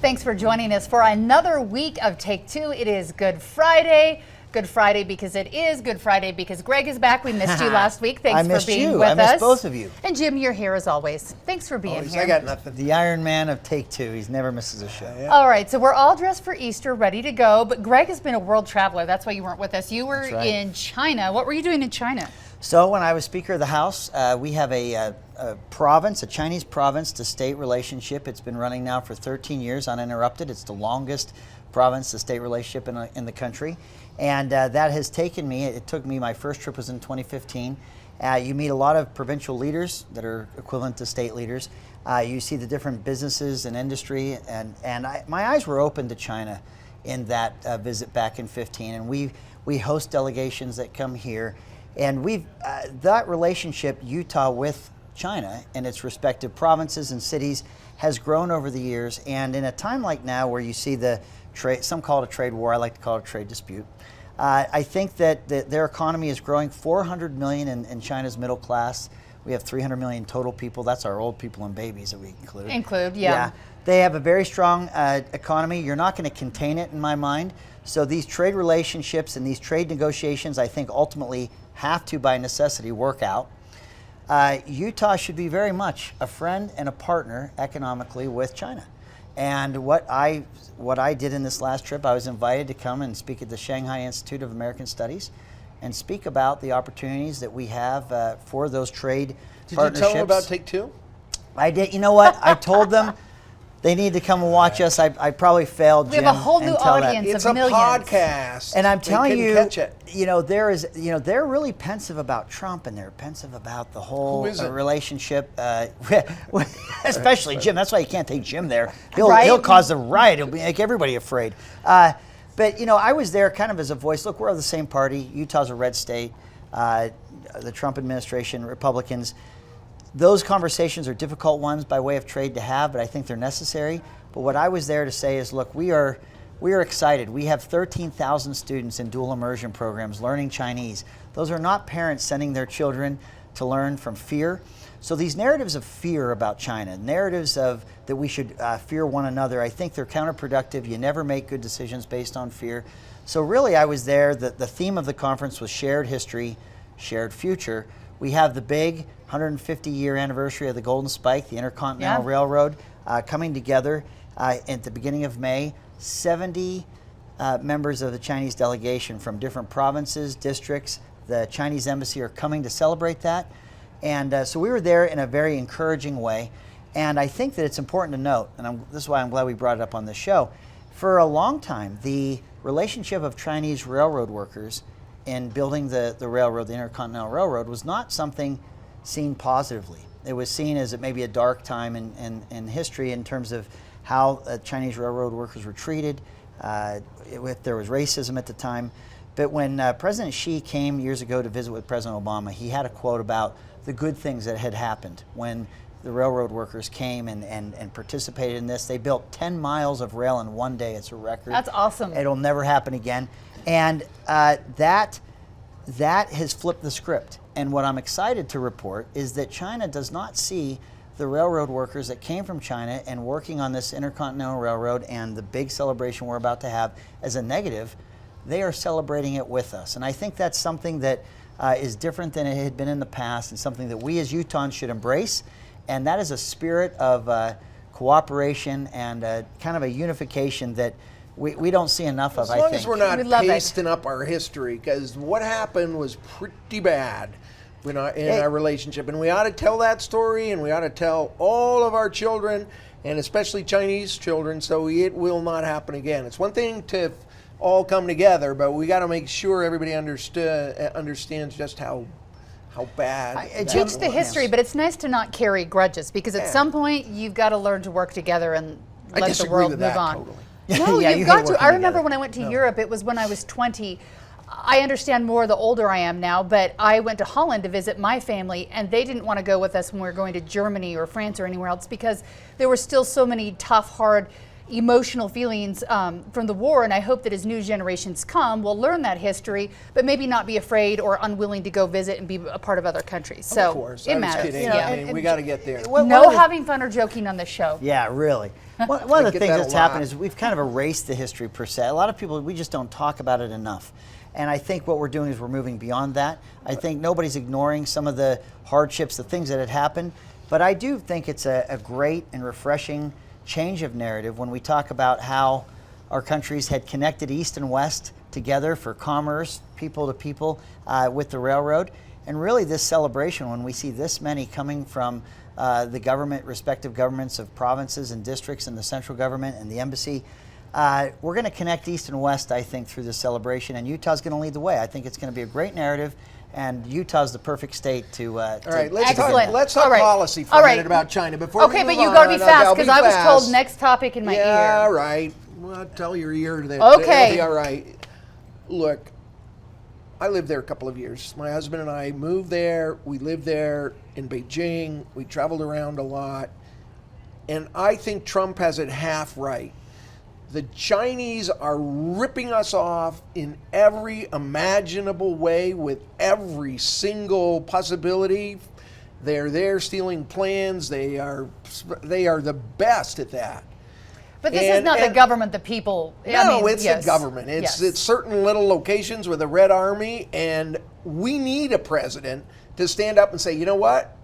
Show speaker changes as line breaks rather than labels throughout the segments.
Thanks for joining us for another week of Take Two. It is Good Friday. Good Friday because it is Good Friday because Greg is back. We missed you last week. Thanks for being with us.
I missed both of you.
And Jim, you're here as always. Thanks for being here.
I got nothing.
The Iron Man of Take Two. He never misses a show.
Yeah. All right, so we're all dressed for Easter, ready to go. But Greg has been a world traveler. That's why you weren't with us. You were in China. What were you doing in China?
So when I was Speaker of the House, we have a province, a Chinese province to state relationship. It's been running now for 13 years uninterrupted. It's the longest province to state relationship in the country. And that has taken me, it took me, my first trip was in 2015. You meet a lot of provincial leaders that are equivalent to state leaders. You see the different businesses and industry, and my eyes were open to China in that visit back in 15. And we host delegations that come here. And that relationship, Utah with China and its respective provinces and cities, has grown over the years. And in a time like now where you see the trade, some call it a trade war, I like to call it a trade dispute. I think that their economy is growing. 400 million in China's middle class. We have 300 million total people. That's our old people and babies that we include.
Yeah.
They have a very strong economy. You're not going to contain it in my mind. So these trade relationships and these trade negotiations, I think ultimately have to, by necessity, work out. Utah should be very much a friend and a partner economically with China. And what I did in this last trip, I was invited to come and speak at the Shanghai Institute of American Studies and speak about the opportunities that we have for those trade partnerships.
Did you tell them about Take Two?
I did. You know what? I told them they need to come and watch us. I probably failed, Jim.
We have a whole new audience
It's
of millions.
a podcast.
And I'm telling you,
catch it.
They're really pensive about Trump, and they're pensive about the whole relationship, especially Jim. That's why you can't take Jim there. He'll cause a riot. He'll make everybody afraid. But I was there kind of as a voice. Look, we're of the same party. Utah's a red state. The Trump administration, Republicans. Those conversations are difficult ones by way of trade to have, but I think they're necessary. But what I was there to say is, look, we are excited. We have 13,000 students in dual immersion programs learning Chinese. Those are not parents sending their children to learn from fear. So these narratives of fear about China, narratives of that we should fear one another, I think they're counterproductive. You never make good decisions based on fear. So really I was there. The theme of the conference was shared history, shared future. We have the big 150-year anniversary of the Golden Spike, the Intercontinental Railroad, coming together at the beginning of May. 70 members of the Chinese delegation from different provinces, districts, the Chinese embassy are coming to celebrate that. And so we were there in a very encouraging way. And I think that it's important to note, and this is why I'm glad we brought it up on the show, for a long time, the relationship of Chinese railroad workers in building the railroad, the Intercontinental Railroad, was not something seen positively. It was seen as maybe a dark time in history in terms of how Chinese railroad workers were treated. There was racism at the time. But when President Xi came years ago to visit with President Obama, he had a quote about the good things that had happened when the railroad workers came and participated in this. They built 10 miles of rail in one day. It's a record.
That's awesome.
It'll never happen again. And that has flipped the script. And what I'm excited to report is that China does not see the railroad workers that came from China and working on this Intercontinental Railroad and the big celebration we're about to have as a negative. They are celebrating it with us. And I think that's something that is different than it had been in the past and something that we as Utahns should embrace. And that is a spirit of cooperation and kind of a unification that we don't see enough of, I think.
As long as we're not pasting up our history, because what happened was pretty bad in our relationship. And we ought to tell that story, and we ought to tell all of our children, and especially Chinese children, so it will not happen again. It's one thing to all come together, but we got to make sure everybody understands just how bad.
Teach the history, but it's nice to not carry grudges, because at some point you've got to learn to work together and let the world move on.
Totally.
No, you've got to. I remember when I went to Europe, it was when I was 20. I understand more the older I am now, but I went to Holland to visit my family, and they didn't want to go with us when we were going to Germany or France or anywhere else because there were still so many tough, hard, emotional feelings from the war. And I hope that as new generations come, we'll learn that history, but maybe not be afraid or unwilling to go visit and be a part of other countries. So
of course,
it matters.
I mean, we got to get there.
No having fun or joking on this show.
Yeah, really. One of the things that's happened is we've kind of erased the history per se. A lot of people, we just don't talk about it enough. And I think what we're doing is we're moving beyond that. I think nobody's ignoring some of the hardships, the things that had happened. But I do think it's a great and refreshing change of narrative when we talk about how our countries had connected East and West together for commerce, people to people, with the railroad. And really this celebration, when we see this many coming from the government, respective governments of provinces and districts and the central government and the embassy, we're going to connect East and West, I think, through this celebration, and Utah's going to lead the way. I think it's going to be a great narrative, and Utah's the perfect state to.
All right, let's talk
right.
policy for a minute about China before.
Okay, but you got to be fast because I was told next topic in my ear.
Yeah, right. Well, tell your ear that.
Okay.
It'll be all right. Look, I lived there a couple of years. My husband and I moved there. We lived there in Beijing. We traveled around a lot, and I think Trump has it half right. The Chinese are ripping us off in every imaginable way with every single possibility. They're there stealing plans. They are the best at that.
But this is not the government, the people.
No, it's the government. It's certain little locations with a Red Army, and we need a president to stand up and say, you know what?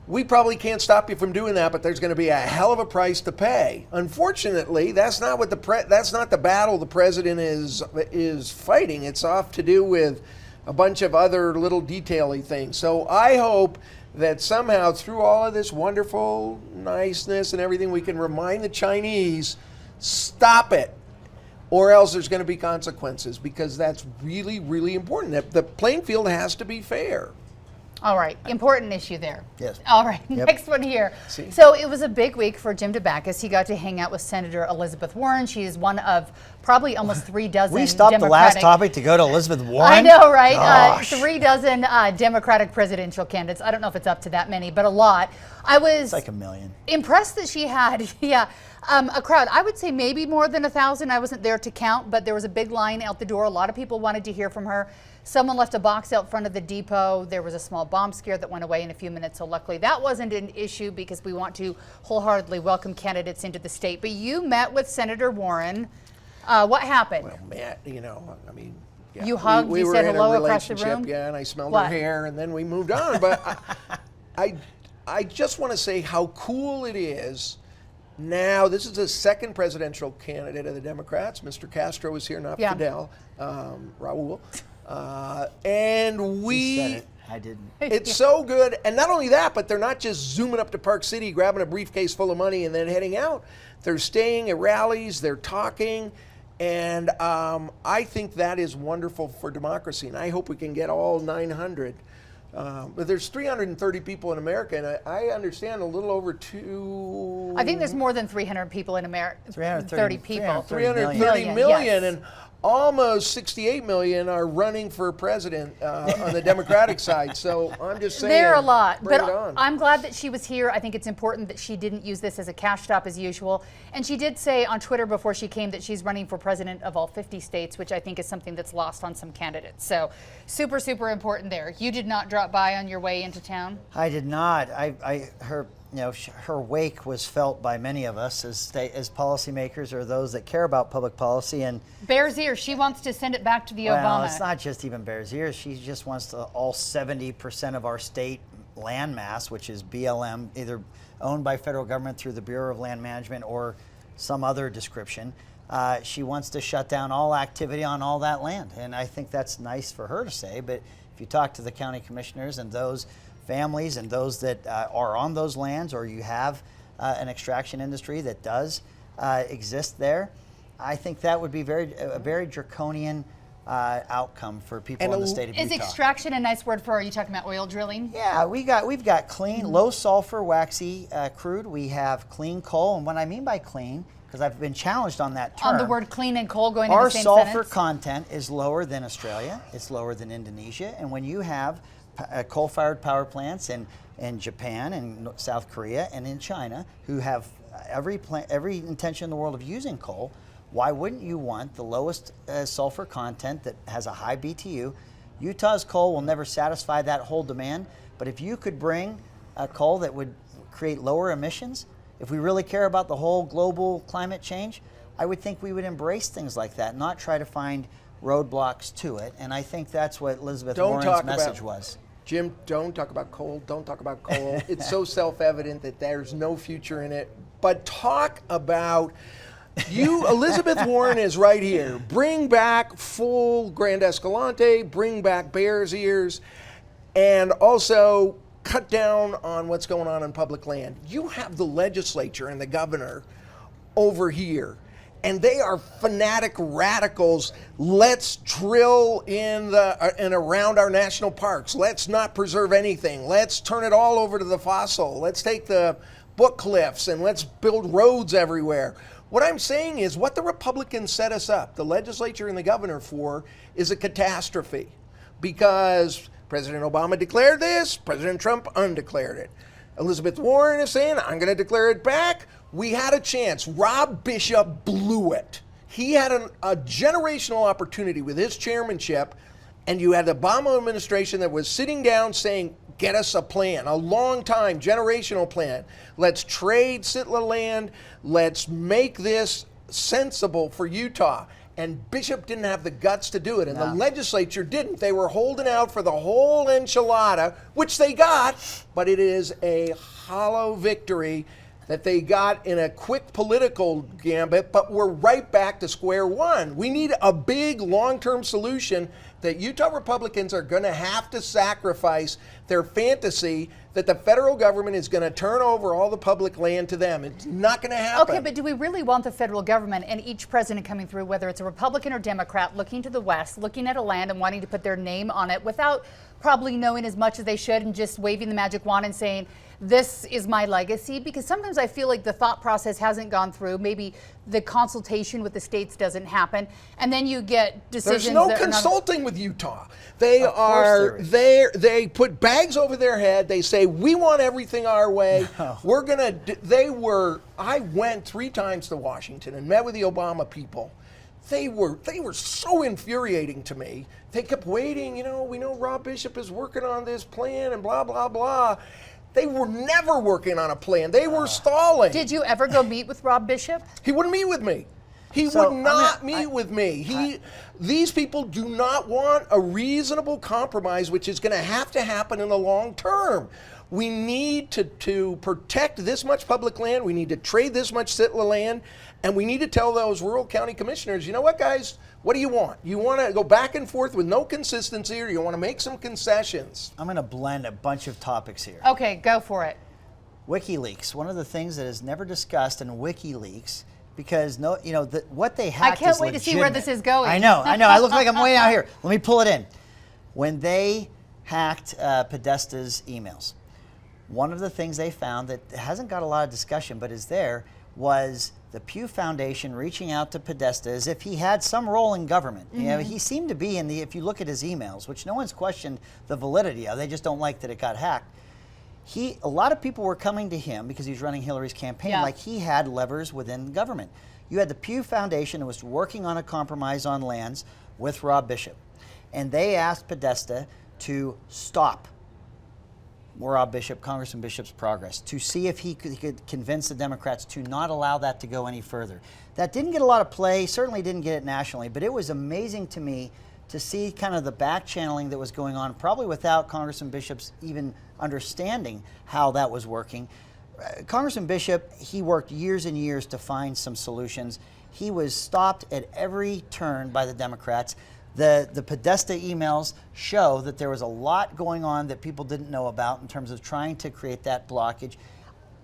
We probably can't stop you from doing that, but there's going to be a hell of a price to pay. Unfortunately, that's not what that's not the battle the president is fighting. It's off to do with a bunch of other little detail-y things. So I hope that somehow through all of this wonderful niceness and everything, we can remind the Chinese, stop it, or else there's going to be consequences, because that's really, really important. The playing field has to be fair.
All right, important issue there.
Yes.
All right, next one here. So it was a big week for Jim Dabakis. He got to hang out with Senator Elizabeth Warren. She is one of probably almost 3 dozen
We stopped the last topic to go to Elizabeth Warren?
I know, right? 3 dozen Democratic presidential candidates. I don't know if it's up to that many, but a lot. I was
It's like 1 million.
Impressed that she had, a crowd. I would say maybe more than 1,000. I wasn't there to count, but there was a big line out the door. A lot of people wanted to hear from her. Someone left a box out front of the depot. There was a small bomb scare that went away in a few minutes, so luckily that wasn't an issue because we want to wholeheartedly welcome candidates into the state. But you met with Senator Warren. What happened?
Well, Matt, yeah,
you hugged, you said hello across the room?
Yeah, and I smelled her hair, and then we moved on. But I just want to say how cool it is. Now, this is the second presidential candidate of the Democrats. Mr. Castro is here, not Fidel, Raul. And we...
You said it. I didn't.
It's so good. And not only that, but they're not just zooming up to Park City, grabbing a briefcase full of money and then heading out. They're staying at rallies, they're talking, and I think that is wonderful for democracy, and I hope we can get all 900. But there's 330 people in America, and I understand a little over
I think there's more than 300 people in America. 330 people.
330 million, and almost 68 million are running for president on the Democratic side. So I'm just saying,
there are a lot,
bring
but
it on.
I'm glad that she was here. I think it's important that she didn't use this as a cash stop as usual. And she did say on Twitter before she came that she's running for president of all 50 states, which I think is something that's lost on some candidates. So super, super important there. You did not drop by on your way into town?
I did not. Her wake was felt by many of us as policymakers or those that care about public policy. And
Bears ears. She wants to send it back to the
well,
Obama.
It's not just even Bears ears. She just wants to all 70% of our state land mass, which is BLM, either owned by federal government through the Bureau of Land Management or some other description. She wants to shut down all activity on all that land. And I think that's nice for her to say. But if you talk to the county commissioners and those families and those that are on those lands, or you have an extraction industry that does exist there, I think that would be a very draconian outcome for people in the state of Utah.
Is extraction a nice word for? Are you talking about oil drilling?
Yeah, we've got clean, low sulfur, waxy crude. We have clean coal, and what I mean by clean, because I've been challenged on that term.
On the word clean and coal going in the same
sentence. Our
sentence?
sulfur content is lower than Australia. It's lower than Indonesia, and when you have coal-fired power plants in Japan and South Korea and in China, who have every intention in the world of using coal, why wouldn't you want the lowest sulfur content that has a high BTU? Utah's coal will never satisfy that whole demand, but if you could bring a coal that would create lower emissions, if we really care about the whole global climate change, I would think we would embrace things like that, not try to find roadblocks to it. And I think that's what Elizabeth Warren's message was.
Jim, don't talk about coal. Don't talk about coal. It's so self-evident that there's no future in it. But talk about Elizabeth Warren is right here. Bring back full Grand Escalante, bring back Bears Ears, and also cut down on what's going on public land. You have the legislature and the governor over here, and they are fanatic radicals. Let's drill in and around our national parks. Let's not preserve anything. Let's turn it all over to the fossil. Let's take the book cliffs and let's build roads everywhere. What I'm saying is what the Republicans set us up, the legislature and the governor, for is a catastrophe, because President Obama declared this, President Trump undeclared it. Elizabeth Warren is saying, I'm going to declare it back. We had a chance. Rob Bishop blew it. He had a generational opportunity with his chairmanship, and you had the Obama administration that was sitting down saying, get us a plan, a long time, generational plan. Let's trade Sitla land. Let's make this sensible for Utah. And Bishop didn't have the guts to do it, and the legislature didn't. They were holding out for the whole enchilada, which they got, but it is a hollow victory that they got in a quick political gambit, but we're right back to square one. We need a big long-term solution that Utah Republicans are going to have to sacrifice their fantasy that the federal government is going to turn over all the public land to them. It's not going to happen.
Okay, but do we really want the federal government and each president coming through, whether it's a Republican or Democrat, looking to the West, looking at a land and wanting to put their name on it without probably knowing as much as they should and just waving the magic wand and saying, this is my legacy? Because sometimes I feel like the thought process hasn't gone through. Maybe the consultation with the states doesn't happen, and then you get decisions.
There's no consulting with Utah. They put bags over their head. They say, we want everything our way. No. We're gonna. I went 3 times to Washington and met with the Obama people. They were so infuriating to me. They kept waiting. We know Rob Bishop is working on this plan and blah blah blah. They were never working on a plan. They were stalling.
Did you ever go meet with Rob Bishop?
He wouldn't meet with me. He would not meet with me. These people do not want a reasonable compromise, which is going to happen in the long term. We need to protect this much public land. We need to trade this much Sitla land. And we need to tell those rural county commissioners, you know what, guys? What do you want? You want to go back and forth with no consistency, or you want to make some concessions?
I'm going to blend a bunch of topics here.
Okay, go for it.
Wikileaks. One of the things that is never discussed in Wikileaks, because what they hacked
I can't
is
wait
legitimate.
to see where this is going.
I know. I look like I'm way out here. Let me pull it in. When they hacked Podesta's emails, one of the things they found that hasn't got a lot of discussion but is there was the Pew Foundation reaching out to Podesta as if he had some role in government. Mm-hmm. He seemed to be if you look at his emails, which no one's questioned the validity of, they just don't like that it got hacked. A lot of people were coming to him because he was running Hillary's campaign like he had levers within government. You had the Pew Foundation that was working on a compromise on lands with Rob Bishop, and they asked Podesta to stop Rob Bishop, Congressman Bishop's progress, to see if he could convince the Democrats to not allow that to go any further. That didn't get a lot of play, certainly didn't get it nationally, but it was amazing to me to see kind of the back channeling that was going on, probably without Congressman Bishop's even understanding how that was working. Congressman Bishop, he worked years and years to find some solutions. He was stopped at every turn by the Democrats. The Podesta emails show that there was a lot going on that people didn't know about in terms of trying to create that blockage.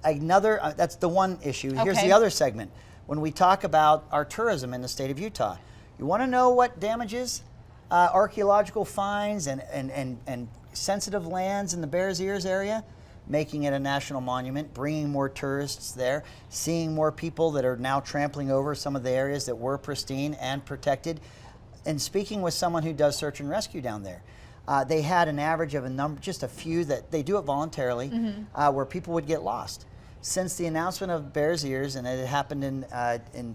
That's the one issue. Okay. Here's the other segment. When we talk about our tourism in the state of Utah, you want to know what damages? Archaeological finds and sensitive lands in the Bears Ears area, making it a national monument, bringing more tourists there, seeing more people that are now trampling over some of the areas that were pristine and protected. And speaking with someone who does search and rescue down there, they had an average of just a few that they do it voluntarily, where people would get lost. Since the announcement of Bears Ears, and it had happened in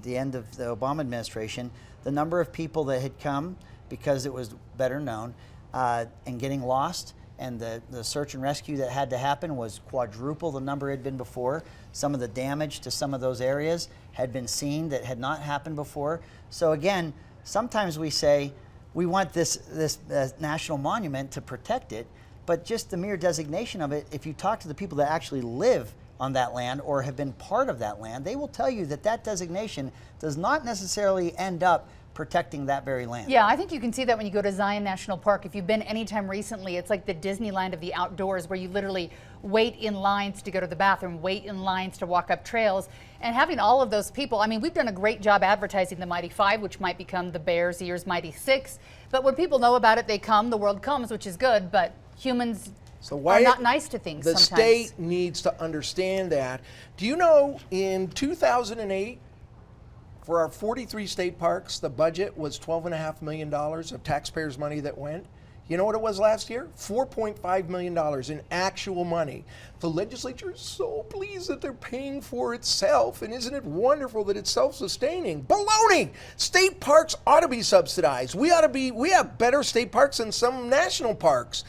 the end of the Obama administration, the number of people that had come because it was better known and getting lost, and the search and rescue that had to happen was quadruple the number it had been before. some of the damage to some of those areas had been seen that had not happened before. So again, sometimes we say we want this national monument to protect it, but just the mere designation of it, if you talk to the people that actually live on that land or have been part of that land, they will tell you that that designation does not necessarily end up protecting that very land.
Yeah, I think you can see that when you go to Zion National Park. If you've been anytime recently, it's like the Disneyland of the outdoors, where you literally wait in lines to go to the bathroom, wait in lines to walk up trails, and having all of those people. I mean, we've done a great job advertising the Mighty Five, which might become the Bears Ears Mighty Six, but when people know about it, they come, the world comes, which is good, but humans are not nice to things
the
sometimes.
State needs to understand that. Do you know in 2008, for our 43 state parks, the budget was $12.5 million of taxpayers' money that went. You know what it was last year? $4.5 million in actual money. The legislature is so pleased that they're paying for itself, and isn't it wonderful that it's self-sustaining? Baloney! State parks ought to be subsidized. We have better state parks than some national parks,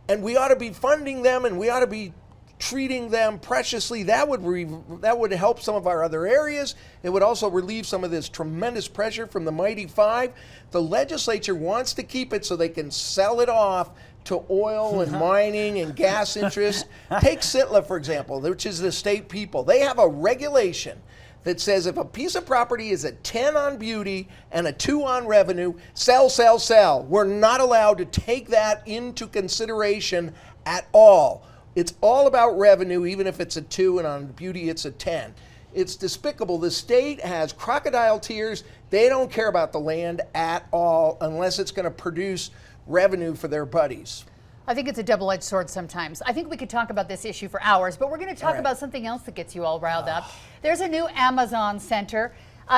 and we ought to be funding them, and we ought to be treating them preciously. That would help some of our other areas. It would also relieve some of this tremendous pressure from the Mighty Five. The legislature wants to keep it so they can sell it off to oil and mining and gas interests. Take Sitla, for example, which is the state people. They have a regulation that says if a piece of property is a 10 on beauty and a 2 on revenue, sell, sell, sell. We're not allowed to take that into consideration at all. It's all about revenue, even if it's a 2 and on beauty it's a 10. It's despicable. The state has crocodile tears. They don't care about the land at all unless it's going to produce revenue for their buddies.
I think it's a double-edged sword sometimes. I think we could talk about this issue for hours, but we're going to talk about something else that gets you all riled up. There's a new Amazon center.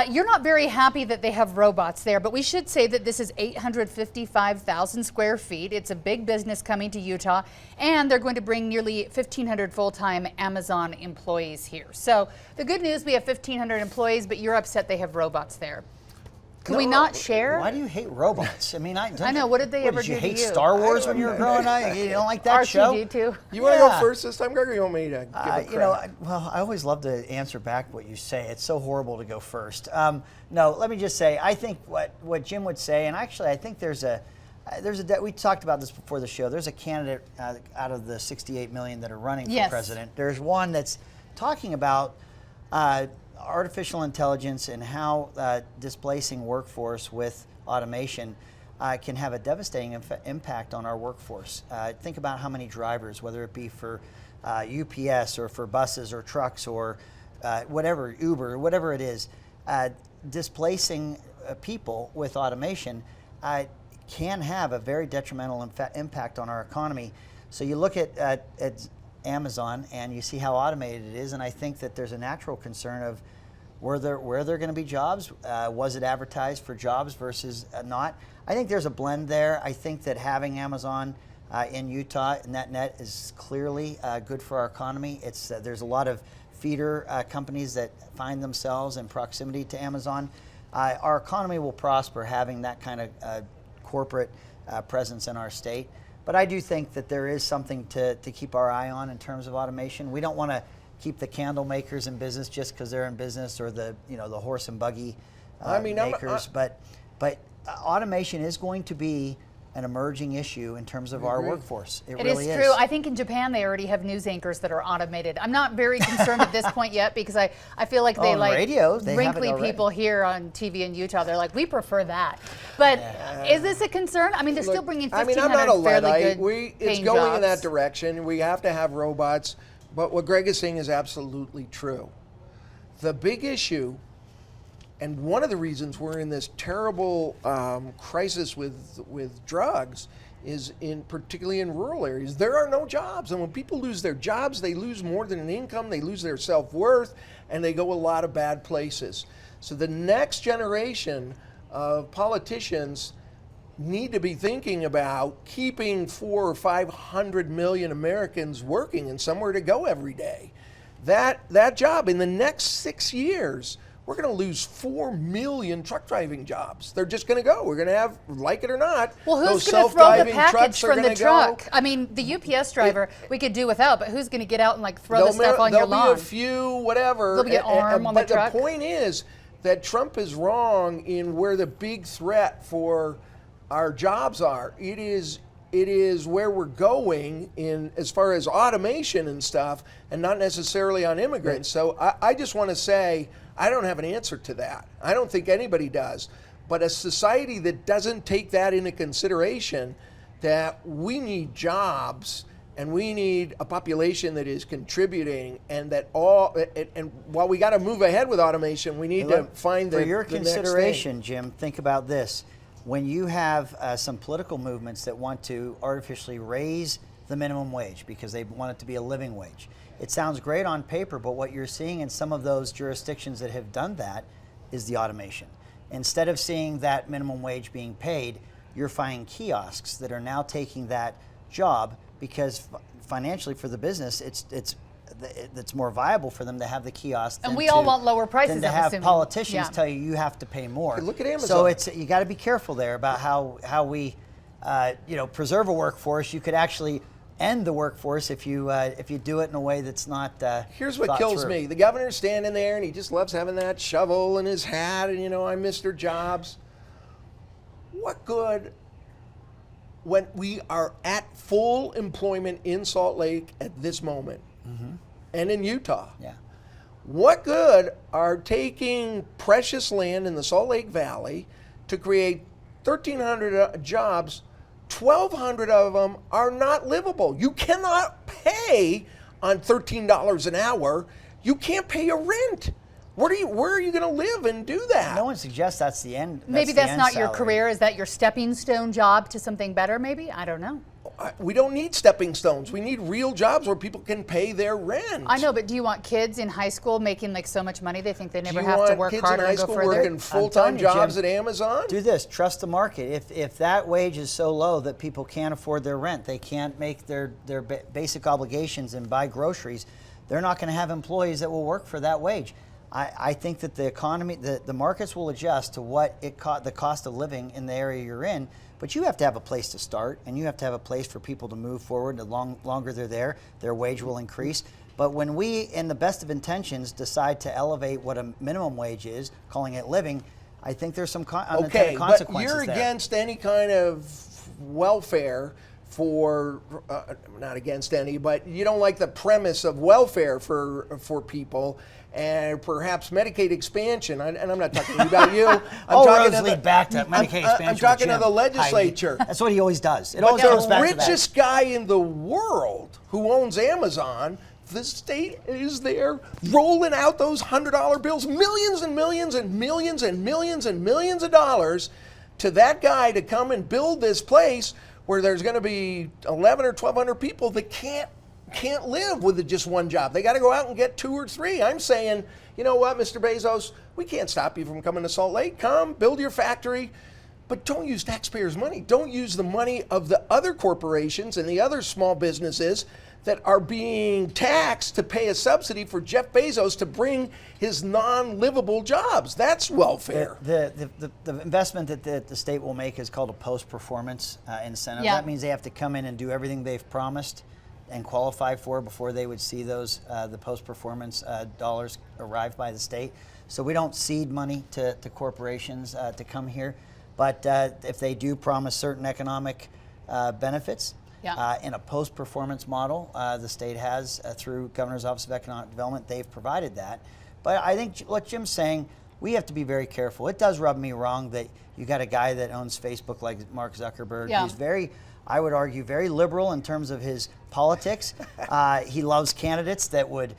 You're not very happy that they have robots there, but we should say that this is 855,000 square feet. It's a big business coming to Utah, and they're going to bring nearly 1,500 full-time Amazon employees here. So the good news, we have 1,500 employees, but you're upset they have robots there. Can we not share?
Why do you hate robots? I mean, I
know. What did they ever
did
do
you
to
hate
you?
Star Wars when you were growing up? You don't like that show?
R2D2.
You want to go first this time, Greg, or you want me to give a credit?
You know, well, I always love to answer back what you say. It's so horrible to go first. No, let me just say, I think what Jim would say, and actually I think we talked about this before the show. There's a candidate out of the 68 million that are running for president. There's one that's talking about artificial intelligence and how displacing workforce with automation can have a devastating impact on our workforce. Think about how many drivers, whether it be for UPS or for buses or trucks or whatever, Uber, whatever it is, displacing people with automation can have a very detrimental impact on our economy. So you look at Amazon and you see how automated it is, and I think that there's a natural concern of were there going to be jobs? Was it advertised for jobs versus not? I think there's a blend there. I think that having Amazon in Utah and that net is clearly good for our economy. It's there's a lot of feeder companies that find themselves in proximity to Amazon. Our economy will prosper having that kind of corporate presence in our state. But I do think that there is something to keep our eye on in terms of automation. We don't want to keep the candle makers in business just because they're in business, or the horse and buggy makers. But automation is going to be an emerging issue in terms of our workforce. It really is.
True. I think in Japan they already have news anchors that are automated. I'm not very concerned at this point yet because I feel like they like
radio, they
wrinkly people here on TV in Utah. They're like, we prefer that. But is this a concern? I mean, they're still bringing 1,500
I'm not a
fairly
Luddite.
good
It's going
jobs.
in that direction. We have to have robots. But what Greg is saying is absolutely true. The big issue, and one of the reasons we're in this terrible crisis with drugs, is particularly in rural areas. There are no jobs, and when people lose their jobs, they lose more than an income. They lose their self-worth, and they go a lot of bad places. So the next generation of politicians need to be thinking about keeping 400 or 500 million Americans working and somewhere to go every day. That job in the next 6 years we're going to lose 4 million truck driving jobs. They're just going to go. We're going to have, like it or not,
well, who's
those
going to throw the
self-driving
package
trucks are
from the
gonna
truck?
go.
I mean, the UPS driver we could do without, but who's going to get out and like throw the stuff on your lawn?
There'll be a few, whatever.
There'll be an arm on the truck.
But the point is that Trump is wrong in where the big threat for our jobs are. It is where we're going in as far as automation and stuff, and not necessarily on immigrants. So I just want to say I don't have an answer to that. I don't think anybody does. But a society that doesn't take that into consideration, that we need jobs and we need a population that is contributing, and that and while we got to move ahead with automation, we need to find
for your
the next
consideration,
thing.
Jim. Think about this. When you have some political movements that want to artificially raise the minimum wage because they want it to be a living wage, it sounds great on paper, but what you're seeing in some of those jurisdictions that have done that is the automation. Instead of seeing that minimum wage being paid, you're finding kiosks that are now taking that job because financially for the business, it's more viable for them to have the kiosk.
And we all want lower prices.
Than to have politicians tell you have to pay more.
Look at Amazon.
So you got to be careful there about how we preserve a workforce. You could actually end the workforce if you do it in a way that's not.
Here's what kills me: the governor's standing there and he just loves having that shovel in his hat, and I'm Mr. Jobs. What good? When we are at full employment in Salt Lake at this moment, and in Utah, what good are taking precious land in the Salt Lake Valley to create 1,300 jobs? 1,200 of them are not livable. You cannot pay on $13 an hour. You can't pay a rent. Where are you going to live and do that?
No one suggests that's the end.
Maybe that's not your career. Is that your stepping stone job to something better? Maybe, I don't know.
We don't need stepping stones. We need real jobs where people can pay their rent.
I know, but do you want kids in high school making like so much money they think they never have to work
kids
harder
in high
and go
school
further?
working full-time jobs
Jim,
at Amazon?
Do this. Trust the market. If that wage is so low that people can't afford their rent, they can't make their basic obligations and buy groceries, they're not going to have employees that will work for that wage. I think that the economy, the markets will adjust to what the cost of living in the area you're in, but you have to have a place to start, and you have to have a place for people to move forward. The longer they're there, their wage will increase. But when we, in the best of intentions, decide to elevate what a minimum wage is, calling it living, I think there's some unintended consequences
but you're
there.
against any kind of welfare for, not against any, but you don't like the premise of welfare for people, and perhaps Medicaid expansion. And I'm not talking about you.
All roads lead back to Medicaid expansion.
I'm talking to
Jim.
the legislature.
That's what he always does. It
But
always goes
the
back to that.
richest guy in the world who owns Amazon, the state is there rolling out those $100 bills, millions and millions and millions and millions and millions of dollars to that guy to come and build this place where there's going to be 11 or 1,200 people that can't live with just one job. They got to go out and get 2 or 3. I'm saying, you know what, Mr. Bezos, we can't stop you from coming to Salt Lake. Come, build your factory, but don't use taxpayers' money. Don't use the money of the other corporations and the other small businesses that are being taxed to pay a subsidy for Jeff Bezos to bring his non-livable jobs. That's welfare.
The investment that the state will make is called a post-performance incentive.
Yeah.
That means they have to come in and do everything they've promised and qualify for before they would see those the post-performance dollars arrive by the state. So we don't cede money to corporations to come here, but if they do promise certain economic benefits, in a post-performance model, the state has, through Governor's Office of Economic Development, they've provided that. But I think what Jim's saying, we have to be very careful. It does rub me wrong that you got a guy that owns Facebook like Mark Zuckerberg, who's very, I would argue, very liberal in terms of his politics. He loves candidates that would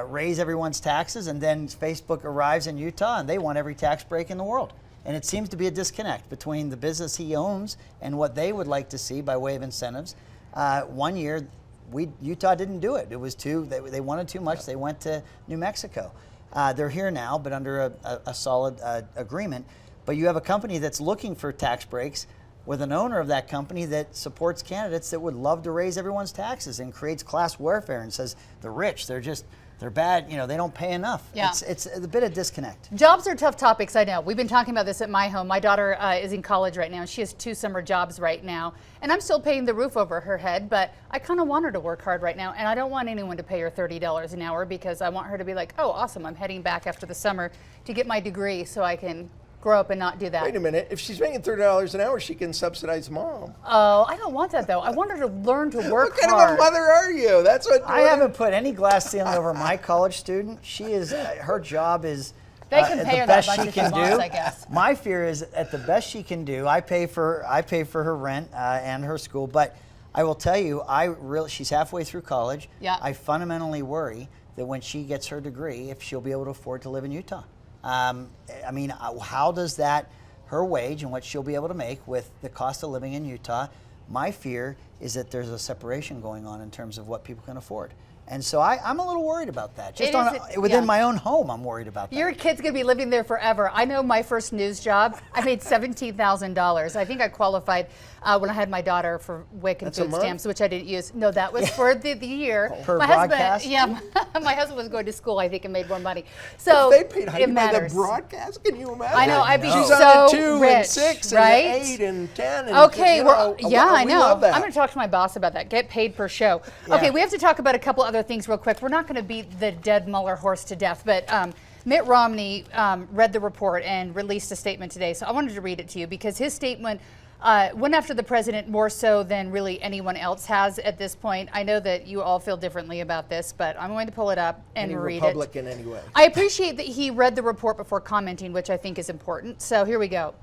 raise everyone's taxes, and then Facebook arrives in Utah and they want every tax break in the world. And it seems to be a disconnect between the business he owns and what they would like to see by way of incentives. 1 year, Utah didn't do it. It was they wanted too much. They went to New Mexico. They're here now, but under a solid agreement. But you have a company that's looking for tax breaks with an owner of that company that supports candidates that would love to raise everyone's taxes and creates class warfare and says the rich, they're just they're bad. They don't pay enough.
Yeah.
It's a bit of disconnect.
Jobs are tough topics, I know. We've been talking about this at my home. My daughter is in college right now. She has 2 summer jobs right now. And I'm still paying the roof over her head, but I kind of want her to work hard right now. And I don't want anyone to pay her $30 an hour because I want her to be like, oh, awesome, I'm heading back after the summer to get my degree so I can grow up and not do that.
Wait a minute. If she's making $30 an hour, she can subsidize mom.
Oh, I don't want that though. I want her to learn to work
What kind
hard.
of a mother are you? That's what
I haven't put any glass ceiling over my college student. She is, her job is
They can pay
the
her that
best
much
she
if she
can
wants,
do.
I guess.
My fear is at the best she can do. I pay for her rent and her school, but I will tell you, she's halfway through college.
Yeah.
I fundamentally worry that when she gets her degree, if she'll be able to afford to live in Utah. I mean, how does that, her wage and what she'll be able to make with the cost of living in Utah, my fear is that there's a separation going on in terms of what people can afford. And so I'm a little worried about that. Just within my own home, I'm worried about that.
Your kid's going to be living there forever. I know my first news job, I made $17,000. I think I qualified when I had my daughter for WIC and food stamps, which I didn't use. No, that was for the year.
Per
my
broadcast?
husband, yeah, my husband was going to school, I think, and made more money. So
if they paid Heidi
it
by
matters.
the broadcast, can you imagine?
I know, I'd be
She's
so
on at 2
rich,
and 6
right?
and 8 and 10. And
Okay,
well,
yeah, I
we
know.
love that.
I'm going to talk to my boss about that. Get paid per show.
Yeah.
Okay, we have to talk about a couple other things real quick. We're not going to beat the dead Mueller horse to death, but Mitt Romney read the report and released a statement today. So I wanted to read it to you because his statement went after the president more so than really anyone else has at this point. I know that you all feel differently about this, but I'm going to pull it up and read
Republican
it.
anyway.
I appreciate that he read the report before commenting, which I think is important. So here we go.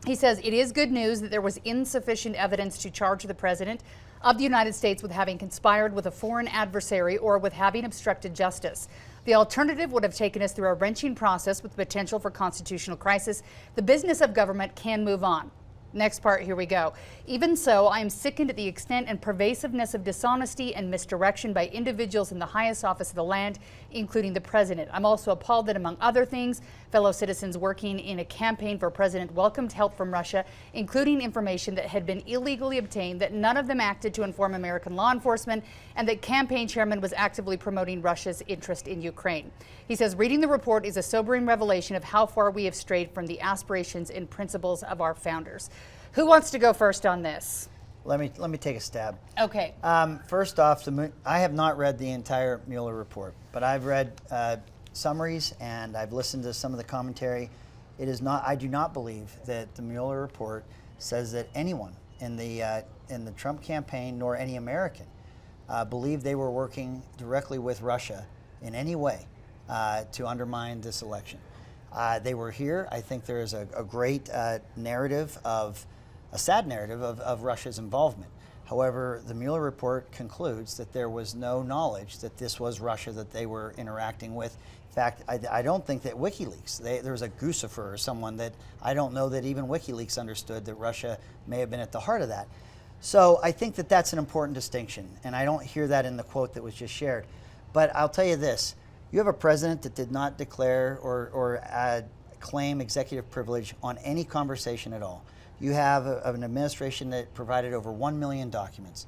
He says, it is good news that there was insufficient evidence to charge the president of the United States with having conspired with a foreign adversary or with having obstructed justice. The alternative would have taken us through a wrenching process with potential for constitutional crisis. The business of government can move on. Next part, here we go. Even so, I am sickened at the extent and pervasiveness of dishonesty and misdirection by individuals in the highest office of the land, including the president. I'm also appalled that, among other things, fellow citizens working in a campaign for president welcomed help from Russia, including information that had been illegally obtained, that none of them acted to inform American law enforcement, and that campaign chairman was actively promoting Russia's interest in Ukraine. He says, reading the report is a sobering revelation of how far we have strayed from the aspirations and principles of our founders. Who wants to go first on this?
Let me take a stab.
Okay.
First off, I have not read the entire Mueller report, but I've read summaries and I've listened to some of the commentary. It is not. I do not believe that the Mueller report says that anyone in the Trump campaign nor any American believed they were working directly with Russia in any way to undermine this election. They were here. I think there is a great narrative a sad narrative of Russia's involvement. However, the Mueller report concludes that there was no knowledge that this was Russia that they were interacting with. In fact, I don't think that Wikileaks, there was a Guccifer or someone that I don't know that even Wikileaks understood that Russia may have been at the heart of that. So I think that that's an important distinction, and I don't hear that in the quote that was just shared. But I'll tell you this, you have a president that did not declare or claim executive privilege on any conversation at all. You have an administration that provided over 1 million documents.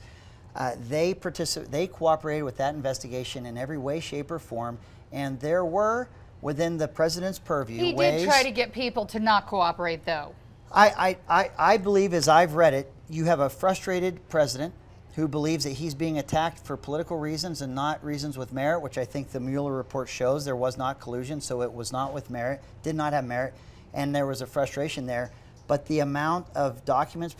They cooperated with that investigation in every way, shape, or form, and there were, within the president's purview,
He did try to get people to not cooperate, though.
I believe, as I've read it, you have a frustrated president who believes that he's being attacked for political reasons and not reasons with merit, which I think the Mueller report shows there was not collusion, so it was not with merit, did not have merit, and there was a frustration there. But the amount of documents